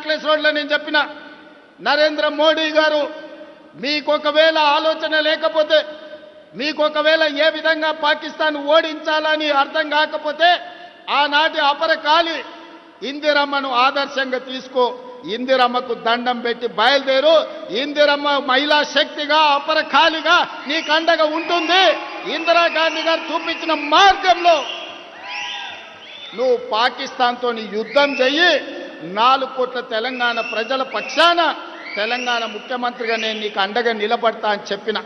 Necklace రోడ్లో నేను చెప్పిన నరేంద్ర మోడీ గారు మీకొకవేళ ఆలోచన లేకపోతే మీకొకవేళ ఏ విధంగా పాకిస్తాన్ ఓడించాలని అర్థం కాకపోతే ఆనాటి అపరకాలి ఇందిరమ్మను ఆదర్శంగా తీసుకో, ఇందిరమ్మకు దండం పెట్టి బయలుదేరు. ఇందిరమ్మ మహిళా శక్తిగా అపరకాలిగా నీకు అండగా ఉంటుంది. ఇందిరాగాంధీ గారు చూపించిన మార్గంలో నువ్వు పాకిస్తాన్తో యుద్ధం చెయ్యి. 4 కోట్ల తెలంగాణ ప్రజల పక్షాన తెలంగాణ ముఖ్యమంత్రిగా నేను నీకు అండగా నిలబడతా అని చెప్పిన.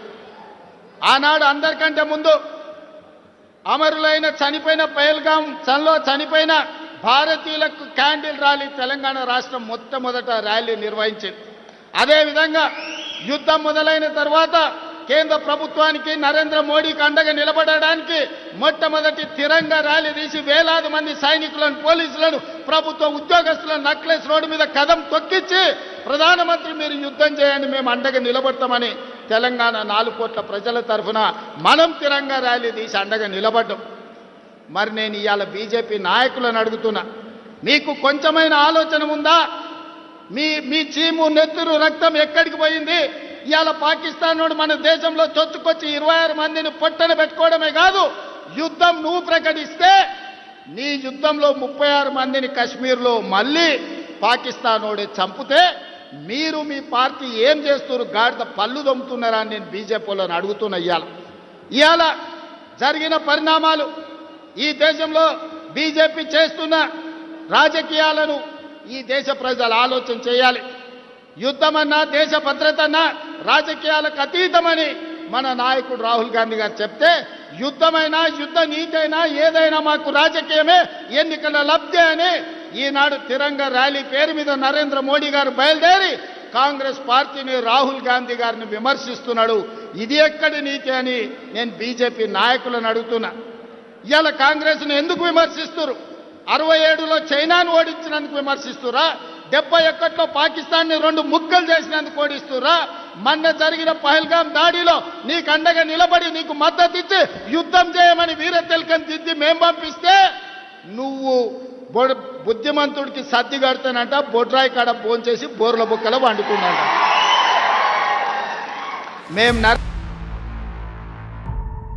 ఆనాడు అందరికంటే ముందు అమరులైన చనిపోయిన పహల్గాం చలో చనిపోయిన భారతీయులకు క్యాండిల్ ర్యాలీ తెలంగాణ రాష్ట్రం మొట్టమొదట ర్యాలీ నిర్వహించింది. అదేవిధంగా యుద్ధం మొదలైన తర్వాత కేంద్ర ప్రభుత్వానికి నరేంద్ర మోడీకి అండగా నిలబడడానికి మొట్టమొదటి తిరంగా ర్యాలీ తీసి వేలాది మంది సైనికులను పోలీసులను ప్రభుత్వ ఉద్యోగస్తులను నక్లెస్ రోడ్డు మీద కదం తొక్కించి ప్రధానమంత్రి మీరు యుద్ధం చేయండి మేము అండగా నిలబడతామని తెలంగాణ 4 కోట్ల ప్రజల తరఫున మనం తిరంగా ర్యాలీ తీసి అండగా నిలబడ్డాం. మరి నేను ఇవాళ బీజేపీ నాయకులను అడుగుతున్నా, మీకు కొంచెమైన ఆలోచన ఉందా? మీ చీము నెత్తురు రక్తం ఎక్కడికి పోయింది? ఇవాళ పాకిస్తాన్ నుండి మన దేశంలో చొచ్చుకొచ్చి 26 మందిని పొట్టన పెట్టుకోవడమే కాదు, యుద్ధం నువ్వు ప్రకటిస్తే నీ యుద్ధంలో 36 మందిని కశ్మీర్లో మళ్ళీ పాకిస్తానోడే చంపితే మీరు మీ పార్టీ ఏం చేస్తున్నారు? గాడిద పళ్ళు దొమ్ముతున్నారా అని నేను బీజేపీలను అడుగుతున్నా. ఇవాళ జరిగిన పరిణామాలు ఈ దేశంలో బీజేపీ చేస్తున్న రాజకీయాలను ఈ దేశ ప్రజలు ఆలోచన చేయాలి. యుద్ధమన్నా దేశ భద్రతన్నా రాజకీయాలకు అతీతమని మన నాయకుడు రాహుల్ గాంధీ గారు చెప్తే, యుద్ధమైనా యుద్ధ నీతైనా ఏదైనా మాకు రాజకీయమే, ఎన్నికల లబ్ధి అని ఈనాడు తిరంగా ర్యాలీ పేరు మీద నరేంద్ర మోడీ గారు బయలుదేరి కాంగ్రెస్ పార్టీని రాహుల్ గాంధీ గారిని విమర్శిస్తున్నాడు. ఇది ఎక్కడి నీతి అని నేను బీజేపీ నాయకులను అడుగుతున్నా. ఇవాళ కాంగ్రెస్ను ఎందుకు విమర్శిస్తున్నారు? 67లో చైనాను ఓడించినందుకు విమర్శిస్తురా? 71లో పాకిస్తాన్ని 2 ముక్కలు చేసినందుకు ఓడిస్తురా? మొన్న జరిగిన పహల్గాం దాడిలో నీకు అండగా నిలబడి నీకు మద్దతు ఇచ్చి యుద్ధం చేయమని వీర తిలకం దిద్ది మేం పంపిస్తే నువ్వు బుద్ధిమంతుడికి సర్ది కడతానంట బొడ్రాయి కాడ భోంచేసి బోర్ల బుక్కలో వండుకున్నాంట. మేము